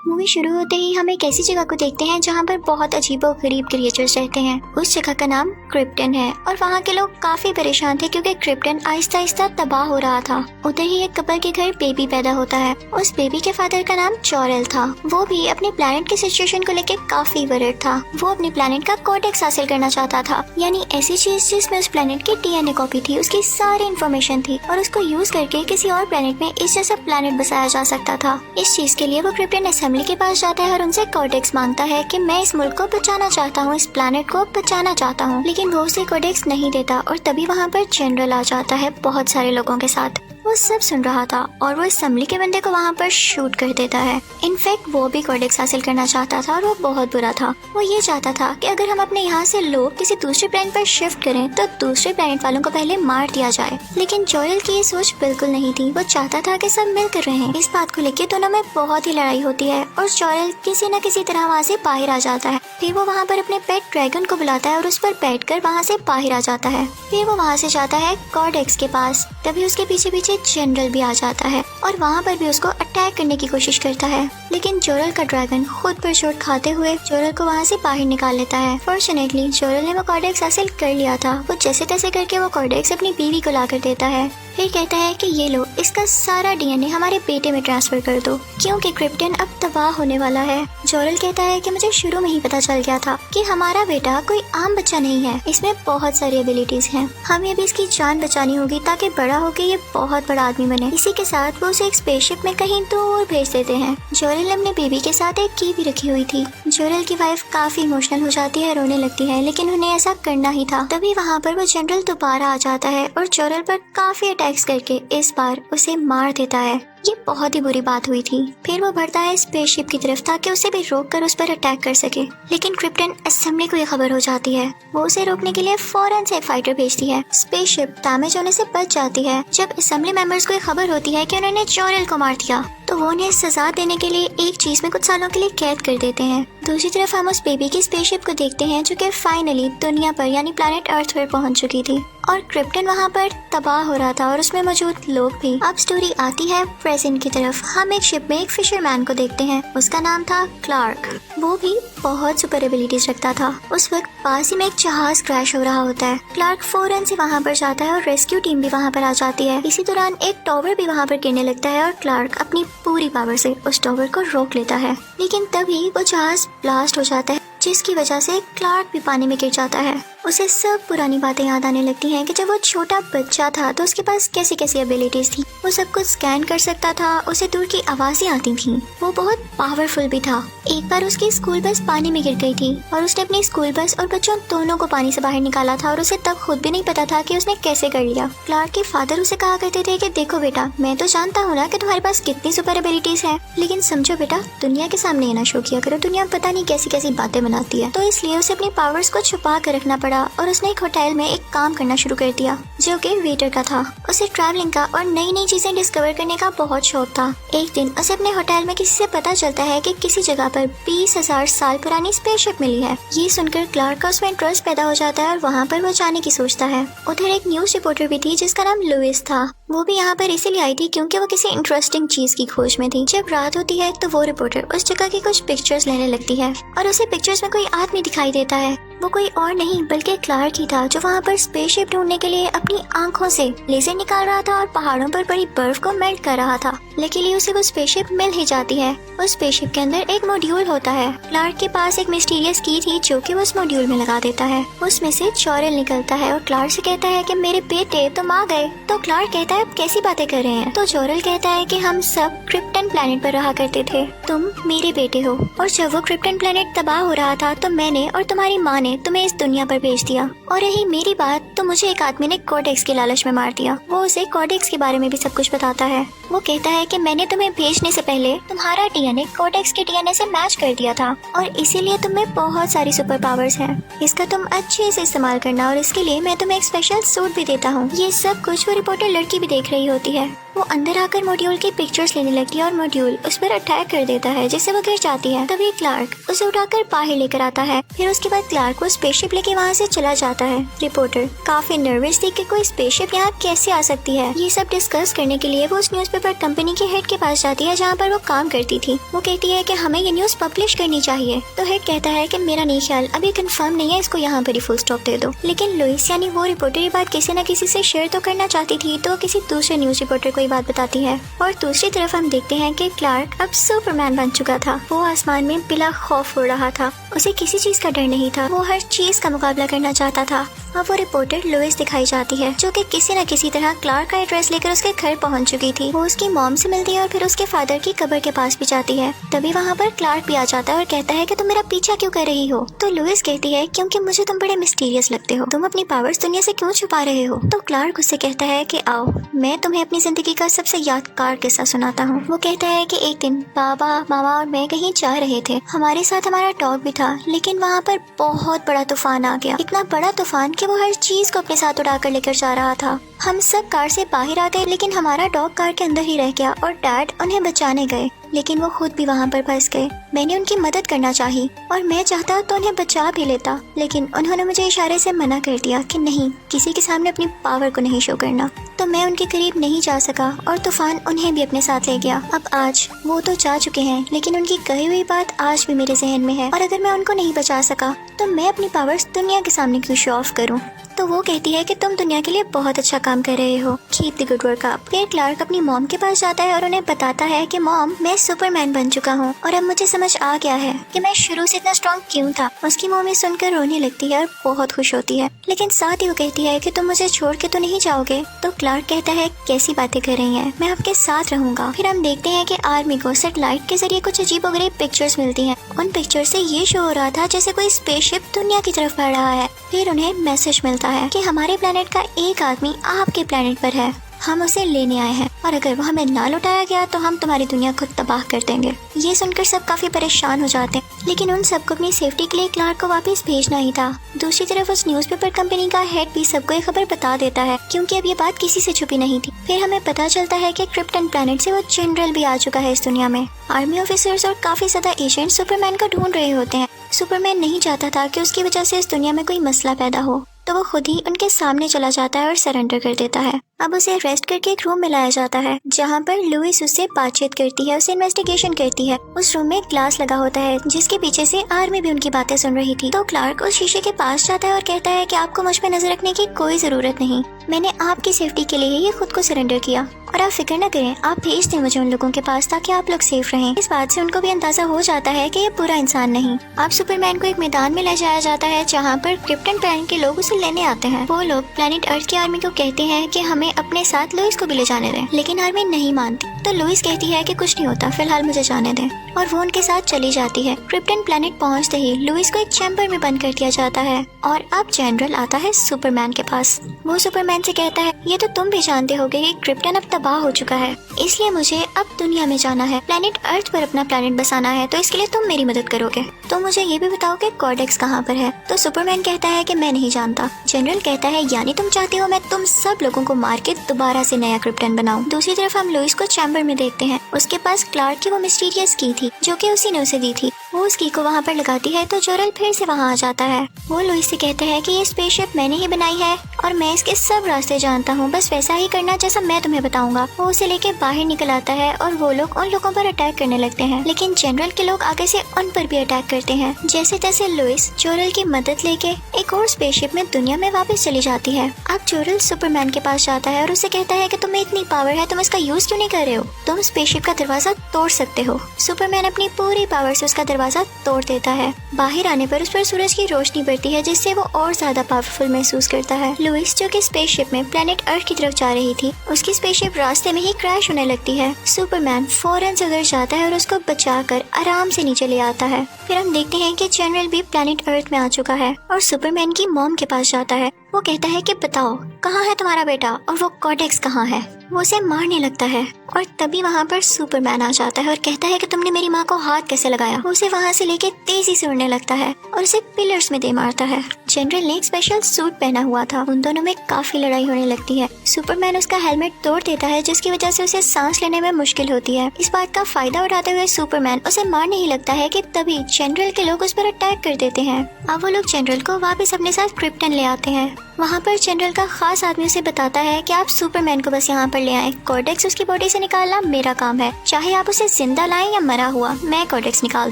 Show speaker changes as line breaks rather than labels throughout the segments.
Movie शुरू होते ही हम एक ऐसी जगह को देखते हैं जहाँ पर बहुत अजीबोगरीब क्रिएचर्स रहते हैं। उस जगह का नाम क्रिप्टन है और वहाँ के लोग काफी परेशान थे क्योंकि क्रिप्टन आहिस्ता आहिस्ता तबाह हो रहा था। उधर ही एक कपल के घर बेबी पैदा होता है। उस बेबी के फादर का नाम जॉरेल था। वो भी अपने प्लेनेट की सिचुएशन को लेकर काफी वरीड था। वो अपने प्लेनेट का कोडेक्स हासिल करना चाहता था, यानी ऐसी चीज जिसमें उस प्लेनेट की डीएनए कॉपी थी, उसकी सारी इन्फॉर्मेशन थी और उसको यूज करके किसी और प्लेनेट में इस जैसा प्लेनेट बसाया जा सकता था। इस चीज के लिए वो क्रिप्टन असेंबली के पास जाता है और उनसे कोडेक्स मांगता है कि मैं इस मुल्क को बचाना चाहता हूँ, इस प्लेनेट को बचाना चाहता हूँ, लेकिन वो उसे कोडेक्स नहीं देता। और तभी वहाँ पर जनरल आ जाता है बहुत सारे लोगों के साथ। वो सब सुन रहा था और वो असेंबली के बंदे को वहाँ पर शूट कर देता है। इनफैक्ट वो भी कोडेक्स हासिल करना चाहता था और वो बहुत बुरा था। वो ये चाहता था कि अगर हम अपने यहाँ से लोग किसी दूसरे प्लेनेट पर शिफ्ट करें तो दूसरे प्लेनेट वालों को पहले मार दिया जाए। लेकिन जॉरेल की ये सोच बिल्कुल नहीं थी। वो चाहता था कि सब मिलकर रहें। इस बात को लेकर दोनों में बहुत ही लड़ाई होती है और जॉरेल किसी न किसी तरह वहाँ से बाहर आ जाता है। फिर वो वहाँ पर अपने पेट ड्रैगन को बुलाता है और उस पर बैठकर वहाँ से बाहर आ जाता है। फिर वो वहाँ से जाता है कोडेक्स के पास। तभी उसके पीछे पीछे जनरल भी आ जाता है और वहाँ पर भी उसको अटैक करने की कोशिश करता है, लेकिन जोरल का ड्रैगन खुद पर चोट खाते हुए जोरल को वहाँ से बाहर निकाल लेता है। फॉर्चुनेटली जोरल ने वो कोडेक्स हासिल कर लिया था। वो जैसे तैसे करके वो कोडेक्स अपनी बीवी को ला कर देता है। फिर कहता है कि ये लो, इसका सारा डीएनए हमारे बेटे में ट्रांसफर कर दो क्योंकि क्रिप्टन अब तबाह होने वाला है। जोरल कहता है कि मुझे शुरू में ही पता चल गया था कि हमारा बेटा कोई आम बच्चा नहीं है, इसमें बहुत सारी एबिलिटीज हैं। हमें भी इसकी जान बचानी होगी ताकि बड़ा होकर ये बहुत बड़ा आदमी बने। इसी के साथ वो उसे एक स्पेसशिप में कहीं दूर भेज देते हैं। जोरल ने अपने बेबी के साथ एक की भी रखी हुई थी। जोरल की वाइफ काफी इमोशनल हो जाती है, रोने लगती है, लेकिन उन्हें ऐसा करना ही था। तभी वहाँ पर वो जनरल दोबारा आ जाता है और जोरल पर काफी अटैक्स करके इस बार उसे मार देता है। ये बहुत ही बुरी बात हुई थी। फिर वो बढ़ता है स्पेसशिप की तरफ ताकि उसे भी रोककर उस पर अटैक कर सके, लेकिन क्रिप्टन असेंबली को ये खबर हो जाती है। वो उसे रोकने के लिए फौरन से एक फाइटर भेजती है। स्पेसशिप डैमेज होने से बच जाती है। जब असेंबली मेंबर्स को ये खबर होती है कि उन्होंने जोरेल को मार दिया तो वो उन्हें सजा देने के लिए एक चीज में कुछ सालों के लिए कैद कर देते हैं। दूसरी तरफ हम उस बेबी की स्पेसशिप को देखते हैं जो कि फाइनली दुनिया पर यानी प्लैनेट अर्थ पर पहुंच चुकी थी और क्रिप्टन वहां पर तबाह हो रहा था और उसमें मौजूद लोग भी। अब स्टोरी आती है प्रेजेंट की तरफ। हम एक शिप में एक फिशरमैन को देखते हैं। उसका नाम था क्लार्क। वो भी बहुत सुपर एबिलिटीज रखता था। उस वक्त पास ही में एक जहाज क्रैश हो रहा होता है। क्लार्क फौरन से वहाँ पर जाता है और रेस्क्यू टीम भी वहाँ पर आ जाती है। इसी दौरान एक टॉवर भी वहाँ पर गिरने लगता है और क्लार्क अपनी पूरी पावर से उस टॉवर को रोक लेता है, लेकिन तभी वो जहाज ब्लास्ट हो जाता है जिसकी वजह से क्लार्क भी पानी में गिर जाता है। उसे सब पुरानी बातें याद आने लगती हैं कि जब वो छोटा बच्चा था तो उसके पास कैसी कैसी एबिलिटीज थी। वो सब कुछ स्कैन कर सकता था, उसे दूर की आवाजें आती थी, वो बहुत पावरफुल भी था। एक बार उसकी स्कूल बस पानी में गिर गई थी और उसने अपनी स्कूल बस और बच्चों दोनों को पानी से बाहर निकाला था और उसे तब खुद भी नहीं पता था कि उसने कैसे कर लिया। क्लार्क के फादर उसे कहा करते थे कि देखो बेटा, मैं तो जानता हूँ ना कि तुम्हारे पास कितनी सुपर एबिलिटीज है, लेकिन समझो बेटा, दुनिया के सामने ये ना शो किया करो, दुनिया पता नहीं कैसी कैसी बातें बनाती है। तो इसलिए उसे अपनी पावर्स को छुपा कर रखना पड़ा और उसने एक होटल में एक काम करना शुरू कर दिया जो कि वेटर का था। उसे ट्रैवलिंग का और नई नई चीजें डिस्कवर करने का बहुत शौक था। एक दिन उसे अपने होटल में किसी से पता चलता है कि किसी जगह पर 20,000 साल पुरानी स्पेसशिप मिली है। ये सुनकर क्लार्क का उसमें इंटरेस्ट पैदा हो जाता है और वहाँ पर वो जाने की सोचता है। उधर एक न्यूज रिपोर्टर भी थी जिसका नाम लुइस था। वो भी यहाँ पर इसीलिए आई थी क्योंकि वो किसी इंटरेस्टिंग चीज की खोज में थी। जब रात होती है तो वो रिपोर्टर उस जगह की कुछ पिक्चर्स लेने लगती है और उसे पिक्चर्स में कोई आदमी दिखाई देता है। वो कोई और नहीं बल्कि क्लार्क ही था जो वहाँ पर स्पेसशिप ढूंढने के लिए अपनी आंखों से लेजर निकाल रहा था और पहाड़ों पर पड़ी बर्फ को मेल्ट कर रहा था। लेकिन उसे वो स्पेसशिप मिल ही जाती है। उस स्पेसशिप के अंदर एक मॉड्यूल होता है। क्लार्क के पास एक मिस्टीरियस की थी जो कि वो उस मॉड्यूल में लगा देता है। उसमें से जोरेल निकलता है और क्लार्क से कहता है कि मेरे बेटे तुम आ गए। तो क्लार्क कहता है अब कैसी बातें कर रहे हैं। तो जोरेल कहता है कि हम सब क्रिप्टन प्लेनेट पर रहा करते थे, तुम मेरे बेटे हो, और जब वो क्रिप्टन प्लेनेट तबाह हो रहा था तो मैंने और तुम्हारी माँ ने तुम्हें इस दुनिया पर भेज दिया। और रही मेरी बात तो मुझे एक आदमी ने कोडेक्स के लालच में मार दिया। वो उसे कोडेक्स के बारे में भी सब कुछ बताता है। वो कहता है कि मैंने तुम्हें भेजने से पहले तुम्हारा डीएनए कोडेक्स के डीएनए से मैच कर दिया था और इसीलिए तुम्हें बहुत सारी सुपर पावर्स हैं। इसका तुम अच्छे से इस्तेमाल करना और इसके लिए मैं तुम्हें एक स्पेशल सूट भी देता हूँ। ये सब कुछ वो रिपोर्टर लड़की भी देख रही होती है। वो अंदर आकर मॉड्यूल की पिक्चर्स लेने लगती है और मॉड्यूल उस पर अटैक कर देता है, जिससे वो गिर जाती है। तभी क्लार्क उसे उठाकर बाहर लेकर आता है। फिर उसके बाद क्लार्क वो स्पेसशिप लेके वहाँ से चला जाता है। रिपोर्टर काफी नर्वस थी कि कोई स्पेसशिप यहाँ कैसे आ सकती है। ये सब डिस्कस करने के लिए वो उस न्यूज़पेपर कंपनी के हेड के पास जाती है जहाँ पर वो काम करती थी। वो कहती है कि हमें ये न्यूज़ पब्लिश करनी चाहिए। तो हेड कहता है कि मेरा नहीं ख्याल, अभी कंफर्म नहीं है, इसको यहाँ पर ही फुल स्टॉप दे दो। लेकिन लुइस यानी वो रिपोर्टर ये बात किसी न किसी से शेयर तो करना चाहती थी, तो किसी दूसरे न्यूज़ रिपोर्टर को ये बात बताती है। और दूसरी तरफ हम देखते हैं कि क्लार्क अब सुपरमैन बन चुका था। वो आसमान में बिला खौफ उड़ रहा था। उसे किसी चीज का डर नहीं था। वो हर चीज का मुकाबला करना चाहता था। अब वो रिपोर्टर लुइस दिखाई जाती है, जो कि किसी न किसी तरह क्लार्क का एड्रेस लेकर उसके घर पहुंच चुकी थी। वो उसकी मॉम से मिलती है और फिर उसके फादर की कब्र के पास भी जाती है। तभी वहाँ पर क्लार्क भी आ जाता है और कहता है कि तुम मेरा पीछा क्यों कर रही हो। तो लुइस कहती है क्योंकि मुझे तुम बड़े मिस्टीरियस लगते हो, तुम अपनी पावर्स दुनिया से क्यों छुपा रहे हो। तो क्लार्क उससे कहता है कि आओ मैं तुम्हें अपनी जिंदगी का सबसे यादगार किस्सा सुनाता हूँ। वो कहता है कि एक दिन बाबा, मामा और मैं कहीं जा रहे थे। हमारे साथ हमारा डॉग भी था, लेकिन वहाँ पर बहुत बड़ा तूफान आ गया। इतना बड़ा तूफान कि वो हर चीज को अपने साथ उड़ाकर लेकर जा रहा था। हम सब कार से बाहर आ गए, लेकिन हमारा डॉग कार के अंदर ही रह गया और डैड उन्हें बचाने गए, लेकिन वो खुद भी वहाँ पर फंस गए। मैंने उनकी मदद करना चाही और मैं चाहता तो उन्हें बचा भी लेता, लेकिन उन्होंने मुझे इशारे से मना कर दिया कि नहीं, किसी के सामने अपनी पावर को नहीं शो करना। तो मैं उनके करीब नहीं जा सका और तूफान उन्हें भी अपने साथ ले गया। अब आज वो तो जा चुके हैं, लेकिन उनकी कही हुई बात आज भी मेरे जहन में है, और अगर मैं उनको नहीं बचा सका तो मैं अपनी पावर्स दुनिया के सामने क्यों शो ऑफ करूँ। तो वो कहती है कि तुम दुनिया के लिए बहुत अच्छा काम कर रहे हो, keep the good work up. फिर क्लार्क अपनी मॉम के पास जाता है और उन्हें बताता है कि मॉम, मैं सुपरमैन बन चुका हूँ और अब मुझे समझ आ गया है कि मैं शुरू से इतना स्ट्रॉन्ग क्यों था। उसकी मॉम ये सुनकर रोने लगती है और बहुत खुश होती है, लेकिन साथ ही वो कहती है कि तुम मुझे छोड़ के तो नहीं जाओगे। तो क्लार्क कहता है कैसी बातें कर रही हैं, मैं आपके साथ रहूंगा। फिर हम देखते हैं कि आर्मी को सैटेलाइट के जरिए कुछ अजीबोगरीब पिक्चर्स मिलती हैं। उन पिक्चर से ये शो हो रहा था जैसे कोई स्पेसशिप दुनिया की तरफ बढ़ रहा है। फिर उन्हें मैसेज मिलता है कि हमारे प्लेनेट का एक आदमी आपके प्लेनेट पर है, हम उसे लेने आए हैं, और अगर वो हमें ना लौटाया गया तो हम तुम्हारी दुनिया को तबाह कर देंगे। ये सुनकर सब काफी परेशान हो जाते हैं, लेकिन उन सबको अपनी सेफ्टी के लिए क्लार्क को वापस भेजना ही था। दूसरी तरफ उस न्यूज़पेपर कंपनी का हेड भी सबको ये खबर बता देता है, क्योंकि अब ये बात किसी से छुपी नहीं थी। फिर हमें पता चलता है कि क्रिप्टन प्लेनेट से वो जनरल भी आ चुका है इस दुनिया में। आर्मी ऑफिसर्स और काफी ज्यादा एजेंट सुपरमैन को ढूंढ रहे होते हैं। सुपरमैन नहीं चाहता था कि उसकी वजह से इस दुनिया में कोई मसला पैदा हो, तो वो खुद ही उनके सामने चला जाता है और सरेंडर कर देता है। अब उसे अरेस्ट करके एक रूम में लाया जाता है, जहाँ पर लुइस उससे बातचीत करती है, उसे इन्वेस्टिगेशन करती है। उस रूम में ग्लास लगा होता है, जिसके पीछे से आर्मी भी उनकी बातें सुन रही थी। तो क्लार्क उस शीशे के पास जाता है और कहता है कि आपको मुझ पे नजर रखने की कोई जरूरत नहीं, मैंने आपकी सेफ्टी के लिए ही खुद को सरेंडर किया, और आप फिक्र न करें, आप भेज दें मुझे उन लोगों के पास ताकि आप लोग सेफ रहें। इस बात से उनको भी अंदाजा हो जाता है कि ये बुरा इंसान नहीं। अब सुपरमैन को एक मैदान में ले जाया जाता है, जहाँ पर क्रिप्टन प्लेनेट के लोग उसे लेने आते हैं। वो लोग प्लेनेट अर्थ की आर्मी को कहते हैं कि हमें अपने साथ लुइस को भी ले जाने दें, लेकिन आर्मी नहीं मानती। तो लुइस कहती है कि कुछ नहीं होता, फिलहाल मुझे जाने दें, और वो उनके साथ चली जाती है। क्रिप्टन प्लेनेट पहुँचते ही लुइस को एक चैम्बर में बंद कर दिया जाता है, और अब जनरल आता है सुपरमैन के पास। वो सुपरमैन से कहता है, ये तो तुम भी जानते होगे कि क्रिप्टन अब तबाह हो चुका है, इसलिए मुझे अब दुनिया में जाना है, प्लेनेट अर्थ पर अपना प्लेनेट बसाना है, तो इसके लिए तुम मेरी मदद करोगे। तो मुझे ये भी बताओ कि कॉर्डेक्स कहाँ पर है। तो सुपरमैन कहता है कि मैं नहीं जानता। जनरल कहता है, यानी तुम चाहते हो मैं तुम सब लोगों को मार के दोबारा से नया क्रिप्टन बनाऊं। दूसरी तरफ हम लुइस को चैम्बर में देखते हैं। उसके पास क्लार्क की वो मिस्टीरियस की थी, जो कि उसी ने उसे दी थी। वो उस की को वहाँ पर लगाती है तो जोरल फिर से वहाँ आ जाता है। वो लुइस से कहता है कि ये स्पेसशिप मैंने ही बनाई है और मैं इसके सब रास्ते जानता हूँ, बस वैसा ही करना जैसा मैं तुम्हें बताऊंगा। वो उसे लेके बाहर निकल आता है और वो लोग उन लोगों पर अटैक करने लगते हैं, लेकिन जनरल के लोग आगे से उन पर भी अटैक करते हैं। जैसे तैसे लुइस जोरल की मदद लेके एक और स्पेसशिप में दुनिया में वापस चली जाती है। अब जोरल सुपरमैन के पास जाता है और उसे कहता है कि तुम्हें इतनी पावर है, तुम इसका यूज क्यों नहीं कर रहे हो, तुम स्पेसशिप का दरवाजा तोड़ सकते हो। सुपरमैन अपनी पूरी पावर से उसका दरवाजा तोड़ देता है। बाहर आने पर उस पर सूरज की रोशनी पड़ती है, जिससे वो और ज्यादा पावरफुल महसूस करता है। लुइस जो कि स्पेसशिप में प्लेनेट अर्थ की तरफ जा रही थी, उसकी स्पेसशिप रास्ते में ही क्रैश होने लगती है। सुपरमैन फौरन से उधर जाता है और उसको बचाकर आराम से नीचे ले आता है। फिर हम देखते हैं कि जनरल भी प्लेनेट अर्थ में आ चुका है और सुपरमैन की मॉम के पास जाता है। वो कहता है कि बताओ कहाँ है तुम्हारा बेटा और वो कॉर्डेक्स कहाँ है। वो उसे मारने लगता है और तभी वहाँ पर सुपरमैन आ जाता है और कहता है कि तुमने मेरी माँ को हाथ कैसे लगाया। वो उसे वहाँ से लेके तेजी से उड़ने लगता है और उसे पिलर्स में दे मारता है। जनरल ने एक स्पेशल सूट पहना हुआ था। उन दोनों में काफी लड़ाई होने लगती है। सुपरमैन उसका हेलमेट तोड़ देता है जिसकी वजह से उसे सांस लेने में मुश्किल होती है। इस बात का फायदा उठाते हुए सुपरमैन उसे मारने ही लगता है कि तभी जनरल के लोग उस पर अटैक कर देते हैं। अब वो लोग जनरल को वापस अपने साथ क्रिप्टन ले आते हैं। वहाँ पर जनरल का खास आदमी उसे बताता है कि आप सुपरमैन को बस यहाँ पर ले आए। कॉर्टेक्स उसकी बॉडी से निकालना मेरा काम है, चाहे आप उसे जिंदा लाएं या मरा हुआ, मैं कॉर्टेक्स निकाल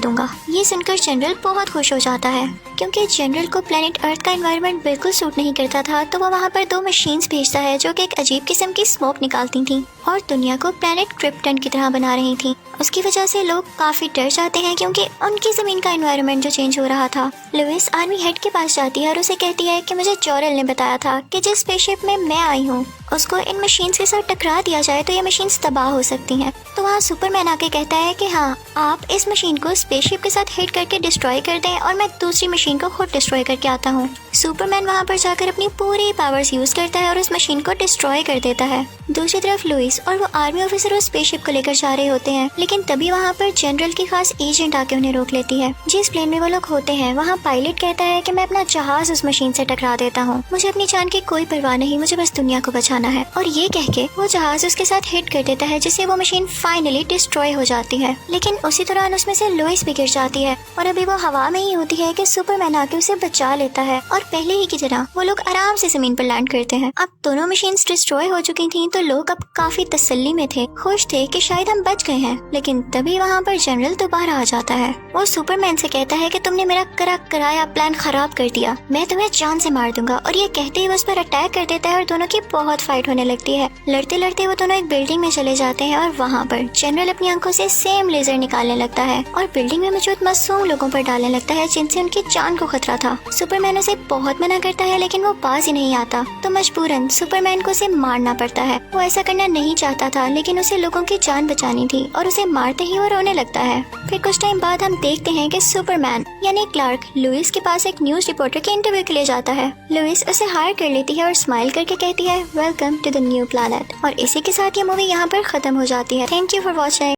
दूंगा। ये सुनकर जनरल बहुत खुश हो जाता है क्योंकि जनरल को प्लेनेट अर्थ का एनवायरनमेंट बिल्कुल सूट नहीं करता था। तो वो वहाँ पर 2 मशीन्स भेजता है जो कि एक अजीब किस्म की स्मोक निकालती थी और दुनिया को प्लेनेट क्रिप्टन की तरह बना रही थी। उसकी वजह से लोग काफी डर जाते हैं क्योंकि उनकी जमीन का एनवायरनमेंट जो चेंज हो रहा था। लुइस आर्मी हेड के पास जाती है और उसे कहती है कि मुझे जॉरेल ने बताया था कि जिस स्पेसशिप में मैं आई हूँ उसको इन मशीन्स के साथ टकरा दिया जाए तो ये मशीन्स तबाह हो सकती हैं। तो वहाँ सुपरमैन आके कहता है कि हाँ, आप इस मशीन को स्पेसशिप के साथ हिट करके डिस्ट्रॉय कर दें और मैं दूसरी मशीन को खुद डिस्ट्रॉय करके आता हूँ। सुपरमैन वहाँ पर जाकर अपनी पूरी पावर्स यूज करता है और उस मशीन को डिस्ट्रॉय कर देता है। दूसरी तरफ लुइस और वो आर्मी ऑफिसर उस स्पेसशिप को लेकर जा रहे होते हैं, लेकिन तभी वहाँ पर जनरल की खास एजेंट आके उन्हें रोक लेती है। जिस प्लेन में वो लोग होते हैं वहाँ पायलट कहता है कि मैं अपना जहाज उस मशीन से टकरा देता हूँ, मुझे अपनी जान की कोई परवाह नहीं, मुझे बस दुनिया को बचाना है। और ये कह के वो जहाज उसके साथ हिट कर देता है जिससे वो मशीन फाइनली डिस्ट्रॉय हो जाती है। लेकिन उसी दौरान उसमें से लुइस भी गिर जाती है और अभी वो हवा में ही होती है कि सुपरमैन आके उसे बचा लेता है और पहले ही की तरह वो लोग आराम से जमीन पर लैंड करते हैं। अब दोनों मशीन्स डिस्ट्रॉय हो चुकी थी तो लोग अब काफी तसल्ली में थे, खुश थे कि शायद हम बच गए हैं। लेकिन तभी वहाँ पर जनरल दोबारा आ जाता है। वो सुपरमैन से कहता है कि तुमने मेरा कराया प्लान खराब कर दिया, मैं तुम्हें जान से मार दूंगा। और ये कहते ही वो उस पर अटैक कर देता है और दोनों की बहुत फाइट होने लगती है। लड़ते लड़ते वो दोनों एक बिल्डिंग में चले जाते हैं और वहाँ पर जनरल अपनी आंखों से सेम लेजर निकालने लगता है और बिल्डिंग में मौजूद मासूम लोगों पर डालने लगता है जिनसे उनकी जान को खतरा था। सुपरमैन उसे बहुत मना करता है लेकिन वो बाज ही नहीं आता, तो मजबूरन सुपरमैन को उसे मारना पड़ता है। वो ऐसा करना नहीं चाहता था लेकिन उसे लोगों की जान बचानी थी और उसे मारते ही वो रोने लगता है। फिर कुछ टाइम बाद हम देखते हैं कि सुपरमैन यानी क्लार्क लुइस के पास एक न्यूज रिपोर्टर के इंटरव्यू के लिए जाता है। लुइस उसे हायर कर लेती है और स्माइल करके कहती है welcome to the new planet. और इसी के साथ ये मूवी यहाँ पर खत्म हो जाती है। Thank you for watching.